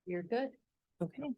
You're good. Okay.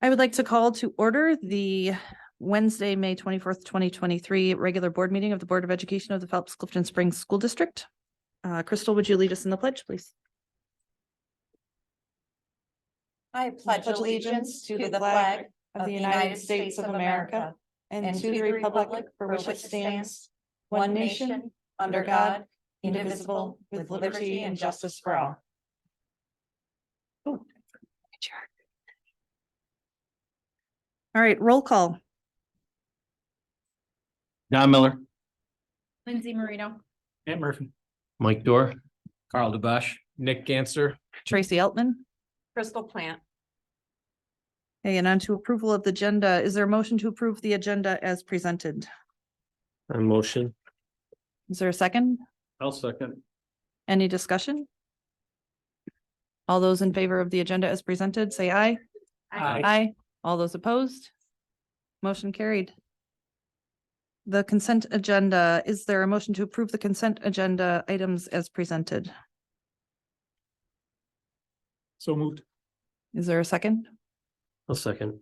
I would like to call to order the Wednesday, May 24th, 2023 regular board meeting of the Board of Education of the Phelps-Clifton Springs School District. Crystal, would you lead us in the pledge, please? I pledge allegiance to the flag of the United States of America and to the republic for which it stands, one nation, under God, indivisible, with liberty and justice for all. All right, roll call. Don Miller, Lindsay Marino. Aunt Murphy, Mike Dorr, Carl DeBosch, Nick Ganser, Tracy Eltman. Crystal Plant. Okay, and on to approval of the agenda. Is there a motion to approve the agenda as presented? a motion. Is there a second? I'll second. Any discussion? All those in favor of the agenda as presented, say aye. Aye. Aye. All those opposed? Motion carried. The consent agenda, is there a motion to approve the consent agenda items as presented? So moved. Is there a second? I'll second.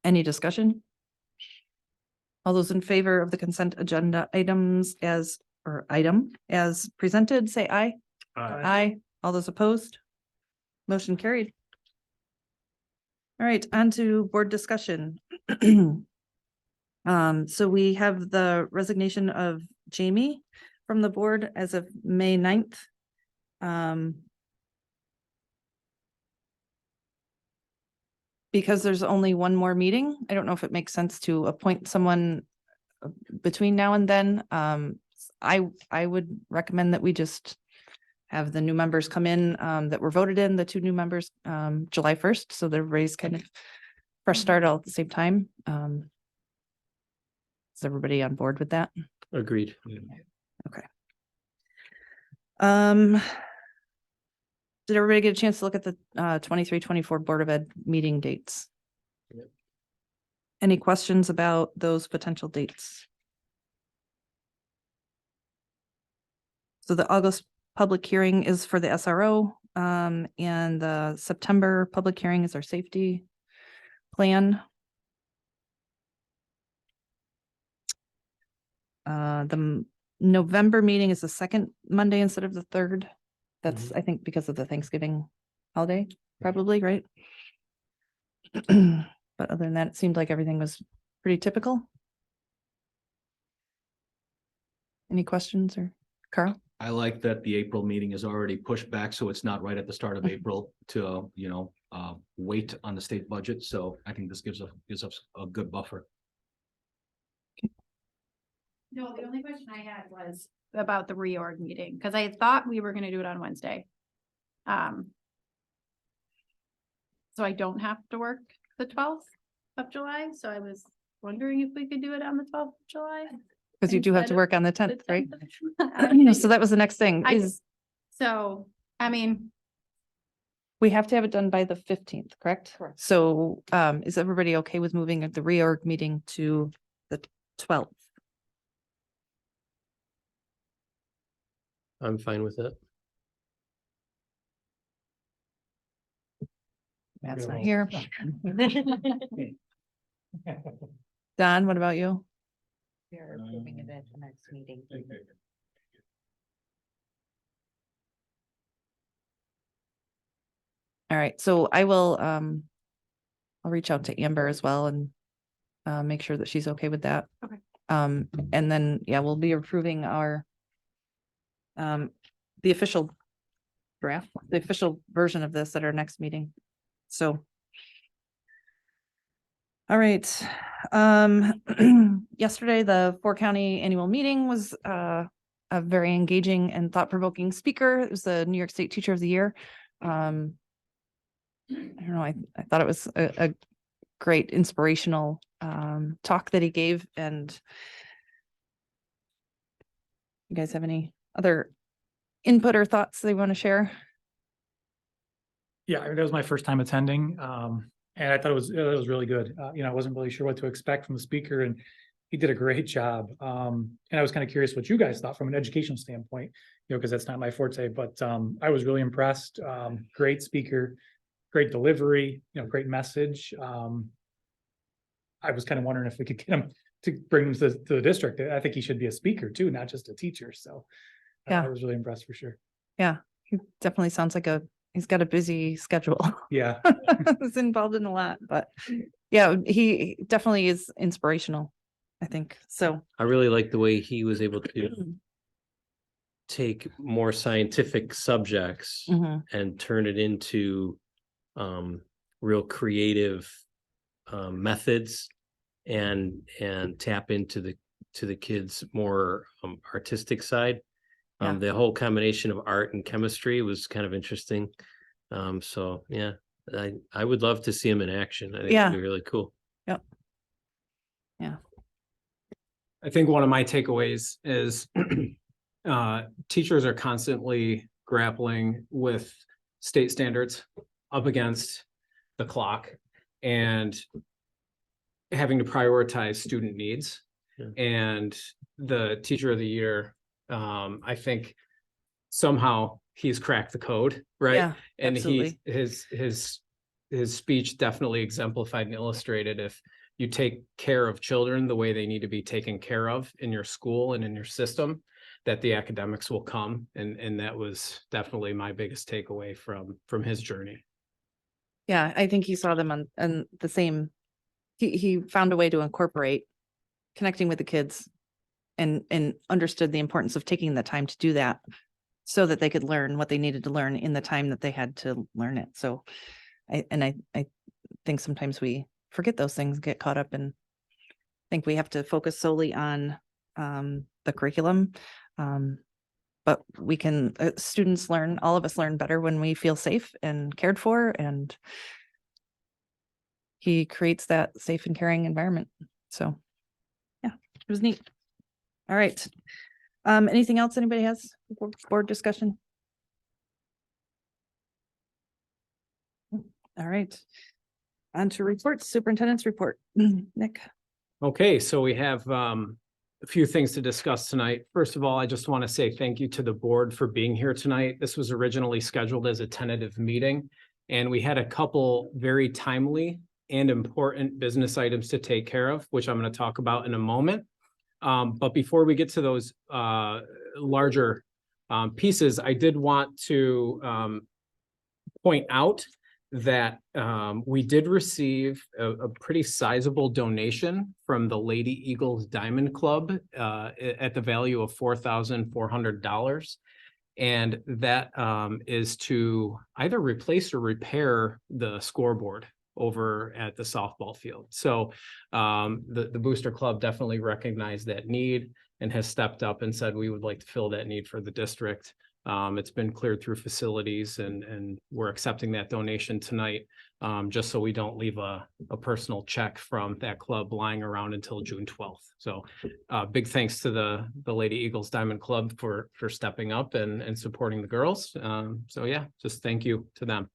Any discussion? All those in favor of the consent agenda items as presented, say aye. Aye. All those opposed? Motion carried. All right, on to board discussion. So we have the resignation of Jamie from the board as of May 9th. Because there's only one more meeting, I don't know if it makes sense to appoint someone between now and then. I would recommend that we just have the new members come in that were voted in, the two new members, July 1st. So that everybody's kind of fresh start all at the same time. Is everybody on board with that? Agreed. Okay. Did everybody get a chance to look at the 23-24 Board of Ed meeting dates? Yep. Any questions about those potential dates? So the August public hearing is for the SRO, and the September public hearing is our safety plan. The November meeting is the second Monday instead of the third. That's, I think, because of the Thanksgiving holiday, probably, right? But other than that, it seemed like everything was pretty typical. Any questions or Carl? I like that the April meeting is already pushed back, so it's not right at the start Mm-hmm. of April to, wait on the state budget. So I think this gives us a good buffer. No, the only question I had was about the reorg meeting, because I thought we were gonna do it on Wednesday. So I don't have to work the 12th of July, so I was wondering if we could do it on the 12th of July. Because you do have to instead of work on the the 10th, right? 10th. So that was the next thing is So, I mean, we have to have it done by the 15th, correct? Correct. So is everybody okay with moving the reorg meeting to the 12th? I'm fine with it. Matt's not here. Don, what about you? You're approving it at the next meeting. All right, so I will, I'll reach out to Amber as well and make sure that she's okay with that. Okay. And then, yeah, we'll be approving our the official draft, the official version of this at our next meeting. So. All right. Yesterday, the 4-county annual meeting was a very engaging and thought-provoking speaker. It was the New York State Teacher of the Year. I don't know, I thought it was a great inspirational talk that he gave. And you guys have any other input or thoughts they want to share? Yeah, that was my first time attending. And I thought it was really good. I wasn't really sure what to expect from the speaker, and he did a great job. And I was kind of curious what you guys thought from an educational standpoint, because that's not my forte, but I was really impressed. Great speaker, great delivery, great message. I was kind of wondering if we could get him to bring him to the district. I think he should be a speaker too, not just a teacher. So Yeah. I was really impressed for sure. Yeah, he definitely sounds like he's got a busy schedule. Yeah. He's involved in a lot, but yeah, he definitely is inspirational, I think. So I really like the way he was able to take more scientific subjects mhm, and turn it into real creative methods and tap into the kids' more artistic side. Yeah. The whole combination of art and chemistry was kind of interesting. So yeah, I would love to see him in action. I think Yeah. it'd be really cool. yep. Yeah. I think one of my takeaways is teachers are constantly grappling with state standards up against the clock and having to prioritize student needs. Yeah. And the teacher of the year, I think somehow he's cracked the code, right? Yeah, And absolutely. his speech definitely exemplified and illustrated if you take care of children the way they need to be taken care of in your school and in your system, that the academics will come. And that was definitely my biggest takeaway from his journey. Yeah, I think he saw them on the same, he found a way to incorporate connecting with the kids and understood the importance of taking the time to do that so that they could learn what they needed to learn in the time that they had to learn it. So I think sometimes we forget those things, get caught up and think we have to focus solely on the curriculum. But we can, students learn, all of us learn better when we feel safe and cared for, and he creates that safe and caring environment. So yeah, it was neat. All right. Anything else anybody has for board discussion? All right. On to reports, superintendent's report. Nick. Okay, so we have a few things to discuss tonight. First of all, I just want to say thank you to the board for being here tonight. This was originally scheduled as a tentative meeting, and we had a couple very timely and important business items to take care of, which I'm going to talk about in a moment. But before we get to those larger pieces, I did want to point out that we did receive a pretty sizable donation from the Lady Eagles Diamond Club at the value of $4,400. And that is to either replace or repair the scoreboard over at the softball field. So the Booster Club definitely recognized that need and has stepped up and said, we would like to fill that need for the district. It's been cleared through facilities and we're accepting that donation tonight, just so we don't leave a personal check from that club lying around until June 12th. So big thanks to the Lady Eagles Diamond Club for stepping up and supporting the girls. So yeah, just thank you to them.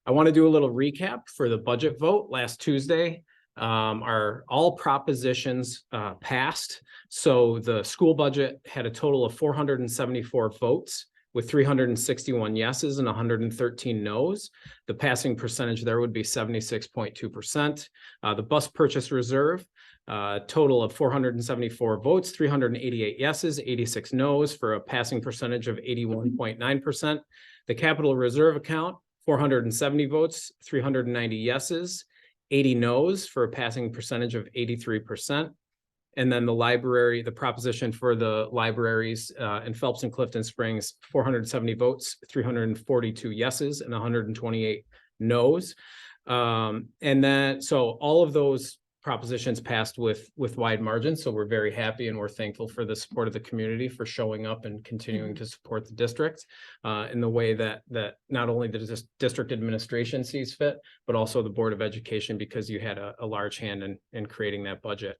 I want to do a little recap for the budget vote last Tuesday. All propositions passed. So the school budget had a total of 474 votes with 361 yeses and 113 noes. The passing percentage there would be 76.2%. The bus purchase reserve, total of 474 votes, 388 yeses, 86 noes for a passing percentage of 81.9%. The capital reserve account, 470 votes, 390 yeses, 80 noes for a passing percentage of 83%. And then the library, the proposition for the libraries in Phelps and Clifton Springs, 470 votes, 342 yeses and 128 noes. And then, so all of those propositions passed with wide margins. So we're very happy and we're thankful for the support of the community for showing up and continuing to support the district in the way that not only the district administration sees fit, but also the Board of Education, because you had a large hand in creating that budget.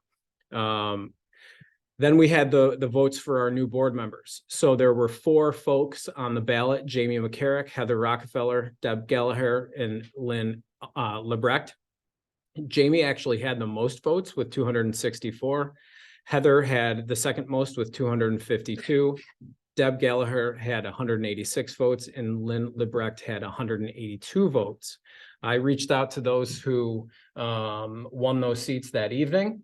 Then we had the votes for our new board members. So there were 4 folks on the ballot: Jamie McCarrick, Heather Rockefeller, Deb Gallagher, and Lynn Lebrecht. Jamie actually had the most votes with 264. Heather had the second most with 252. Deb Gallagher had 186 votes and Lynn Lebrecht had 182 votes. I reached out to those who won those seats that evening.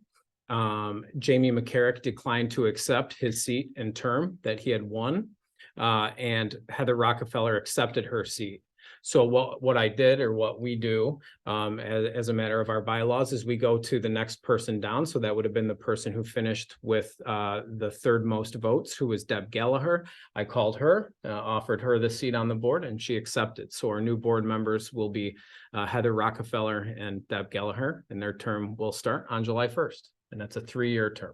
Jamie McCarrick declined to accept his seat and term that he had won, and Heather Rockefeller accepted her seat. So what I did, or what we do as a matter of our bylaws, is we go to the next person down. So that would have been the person who finished with the third most votes, who was Deb Gallagher. I called her, offered her the seat on the board, and she accepted. So our new board members will be Heather Rockefeller and Deb Gallagher, and their term will start on July 1st. And that's a 3-year term.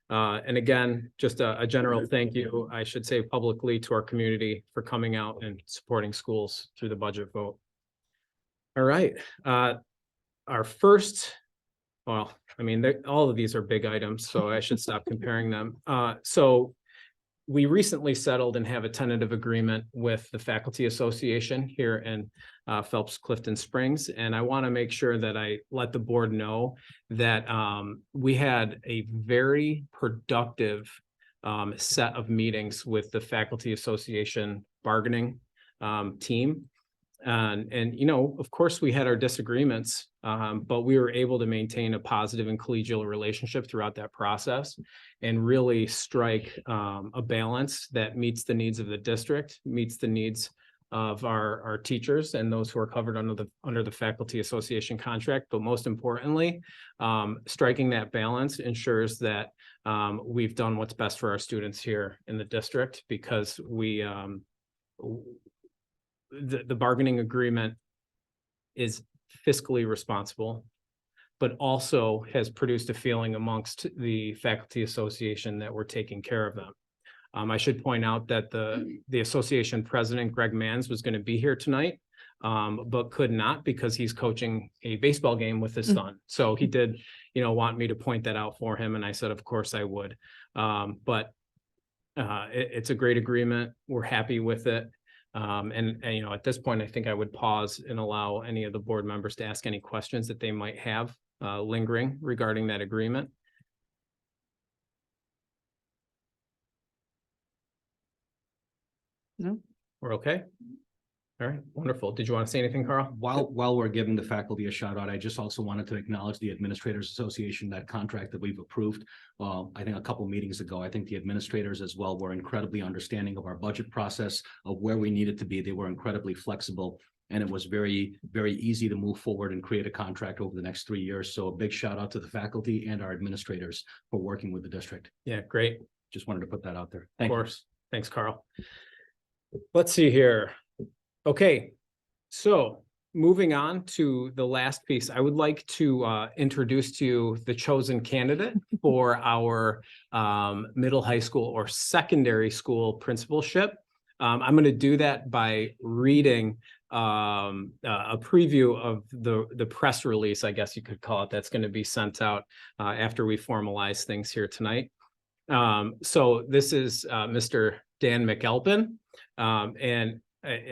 And again, just a general thank you, I should say publicly, to our community for coming out and supporting schools through the budget vote. All right. Our first, well, I mean, all of these are big items, so I should stop comparing them. So we recently settled and have a tentative agreement with the Faculty Association here in Phelps-Clifton Springs. And I want to make sure that I let the board know that we had a very productive set of meetings with the Faculty Association bargaining team. And, you know, of course, we had our disagreements, but we were able to maintain a positive and collegial relationship throughout that process and really strike a balance that meets the needs of the district, meets the needs of our teachers and those who are covered under the Faculty Association contract. But most importantly, striking that balance ensures that we've done what's best for our students here in the district, because we the bargaining agreement is fiscally responsible, but also has produced a feeling amongst the Faculty Association that we're taking care of them. I should point out that the association president, Greg Manns, was going to be here tonight, but could not because he's coaching a baseball game with his son. So he did, you know, want me to point that out for him. And I said, of course I would. But it's a great agreement. We're happy with it. And, you know, at this point, I think I would pause and allow any of the board members to ask any questions that they might have lingering regarding that agreement. No. We're okay? All right, wonderful. Did you want to say anything, Carl? While we're giving the faculty a shout out, I just also wanted to acknowledge the Administrators Association, that contract that we've approved. I think a couple meetings ago, I think the administrators as well were incredibly understanding of our budget process, of where we needed to be. They were incredibly flexible, and it was very, very easy to move forward and create a contract over the next 3 years. So a big shout out to the faculty and our administrators for working with the district. Yeah, great. Just wanted to put that out there. Of course. Thanks, Carl. Let's see here. Okay, so moving on to the last piece, I would like to introduce to you the chosen candidate for our middle high school or secondary school principalship. I'm going to do that by reading a preview of the press release, I guess you could call it, that's going to be sent out after we formalize things here tonight. So this is Mr. Dan McAlpin, and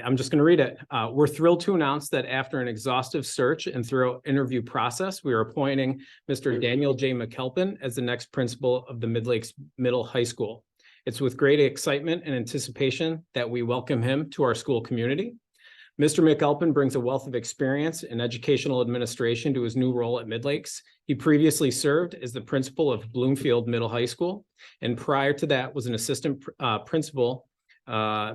I'm just going to read it. We're thrilled to announce that after an exhaustive search and thorough interview process, we are appointing Mr. Daniel J. McAlpin as the next principal of the Mid Lakes Middle High School. It's with great excitement and anticipation that we welcome him to our school community. Mr. McAlpin brings a wealth of experience in educational administration to his new role at Mid Lakes. He previously served as the principal of Bloomfield Middle High School, and prior to that was an assistant principal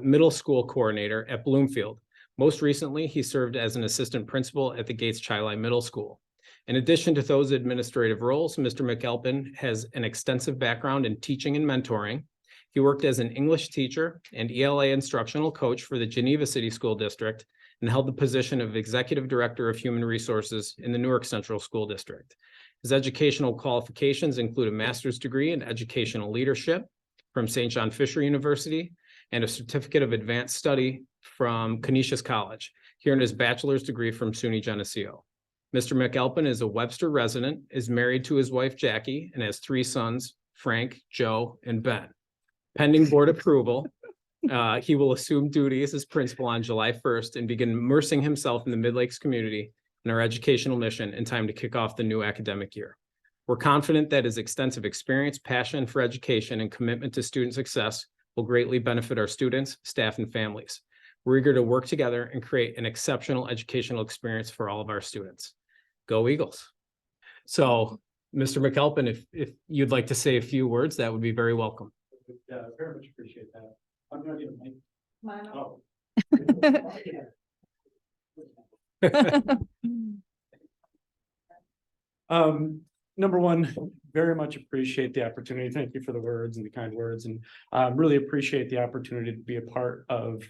middle school coordinator at Bloomfield. Most recently, he served as an assistant principal at the Gates Chili Middle School. In addition to those administrative roles, Mr. McAlpin has an extensive background in teaching and mentoring. He worked as an English teacher and ELA instructional coach for the Geneva City School District and held the position of Executive Director of Human Resources in the Newark Central School District. His educational qualifications include a master's degree in educational leadership from St. John Fisher University and a certificate of advanced study from Canisius College. He earned his bachelor's degree from SUNY Geneseo. Mr. McAlpin is a Webster resident, is married to his wife Jackie, and has 3 sons, Frank, Joe, and Ben. Pending board approval, he will assume duties as principal on July 1st and begin immersing himself in the Mid Lakes community, and our educational mission in time to kick off the new academic year. We're confident that his extensive experience, passion for education, and commitment to student success will greatly benefit our students, staff, and families. We're eager to work together and create an exceptional educational experience for all of our students. Go Eagles. So, Mr. McAlpin, if you'd like to say a few words, that would be very welcome. Yeah, very much appreciate that. I'm gonna get a mic. Oh. Number one, very much appreciate the opportunity. Thank you for the words and the kind words, and really appreciate the opportunity to be a part of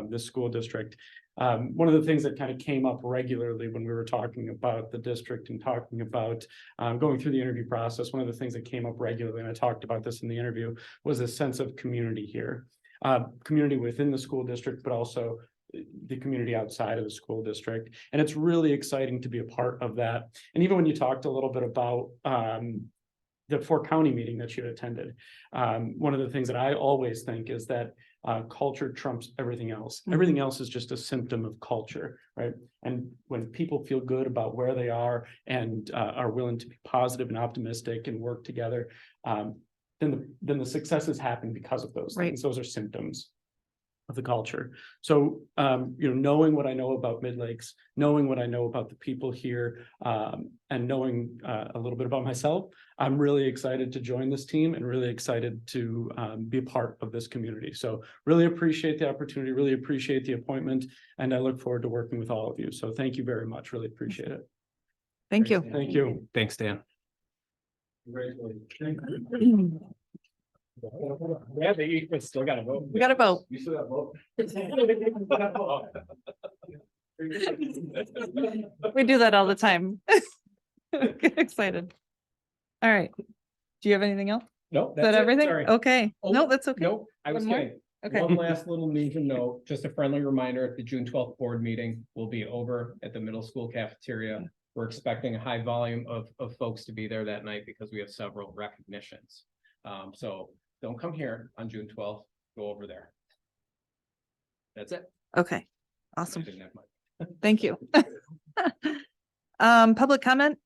this school district. One of the things that kind of came up regularly when we were talking about the district and talking about going through the interview process, one of the things that came up regularly, and I talked about this in the interview, was a sense of community here. Community within the school district, but also the community outside of the school district. And it's really exciting to be a part of that. And even when you talked a little bit about the 4-county meeting that you attended, one of the things that I always think is that culture trumps everything else. Mhm. Everything else is just a symptom of culture, right? And when people feel good about where they are and are willing to be positive and optimistic and work together, then the successes happen because of those Right. things. Those are symptoms of the culture. So, knowing what I know about Mid Lakes, knowing what I know about the people here, and knowing a little bit about myself, I'm really excited to join this team and really excited to be a part of this community. So really appreciate the opportunity, really appreciate the appointment, and I look forward to working with all of you. So thank you very much. Really appreciate it. Thank you. Thank you. Thanks, Dan. Yeah, they still gotta vote. We got a vote. You still got vote. We do that all the time. Get excited. All right. Do you have anything else? No, Is that's that it. everything? Sorry. Okay. Oh, No, that's okay. Nope, I was One more? kidding. Okay. One last little news and note, just a friendly reminder, the June 12th board meeting will be over at the middle school cafeteria. We're expecting a high volume of folks to be there that night because we have several recognitions. So don't come here on June 12th, go over there. That's it. Okay. I Awesome. didn't have my- Thank you. Public comment.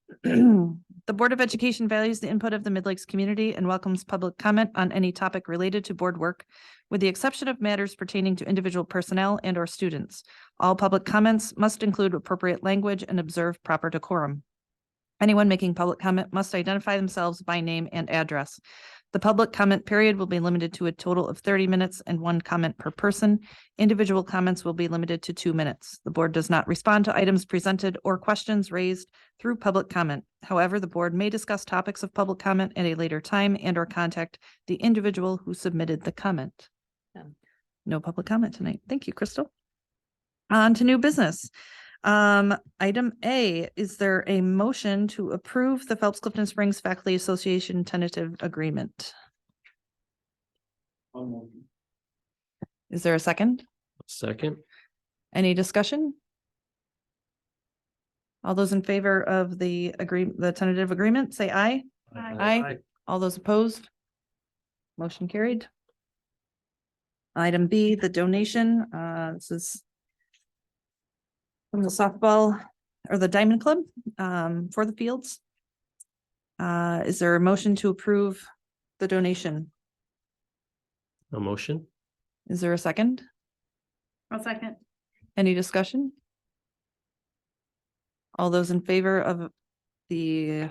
The Board of Education values the input of the Mid Lakes community and welcomes public comment on any topic related to board work, with the exception of matters pertaining to individual personnel and or students. All public comments must include appropriate language and observe proper decorum. Anyone making public comment must identify themselves by name and address. The public comment period will be limited to a total of 30 minutes and 1 comment per person. Individual comments will be limited to 2 minutes. The board does not respond to items presented or questions raised through public comment. However, the board may discuss topics of public comment at a later time and or contact the individual who submitted the comment. No public comment tonight. Thank you, Crystal. On to new business. Item A, is there a motion to approve the Phelps-Clifton Springs Faculty Association tentative agreement? Is there a second? Second, Any discussion? All those in favor of the tentative agreement, say aye. Aye. All those opposed? Motion carried. Item B, the donation, this is from the softball or the Diamond Club, for the fields. Is there a motion to approve the donation? a motion? Is there a second? I'll second. Any discussion? All those in favor of the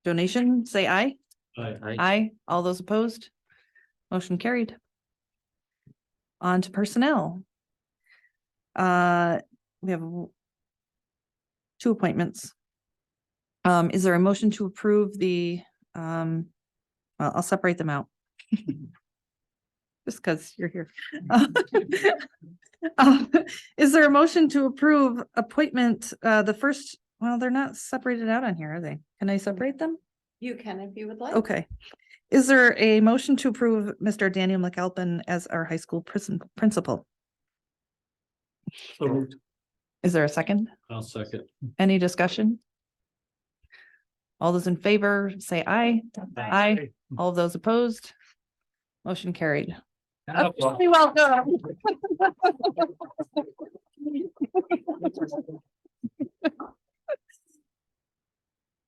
donation, say aye. Aye. Aye. All those opposed? Motion carried. On to personnel. We have 2 appointments. Is there a motion to approve the, well, I'll separate them out. Just because you're here. Is there a motion to approve appointment, the first, well, they're not separated out on here, are they? Can I separate them? You can if you would like. Okay. Is there a motion to approve Mr. Daniel McAlpin as our high school principal? So moved. Is there a second? I'll second. Any discussion? All those in favor, say aye. Aye. All those opposed? Motion carried. You're welcome.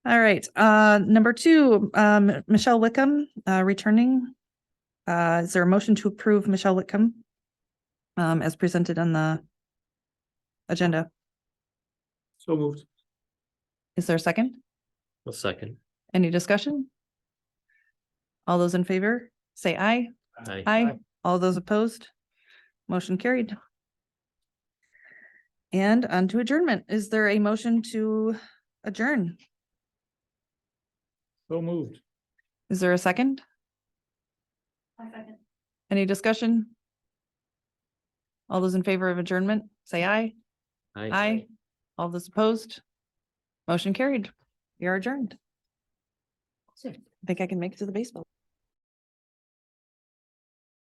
All right, number 2, Michelle Wickham, returning. Is there a motion to approve Michelle Wickham? As presented on the agenda? So moved. Is there a second? A second. Any discussion? All those in favor, say aye. Aye. Aye. All those opposed? Motion carried. And on to adjournment. Is there a motion to adjourn? So moved. Is there a second? Any discussion? All those in favor of adjournment, say aye. Aye. Aye. All those opposed? Motion carried. We are adjourned. I think I can make it to the baseball.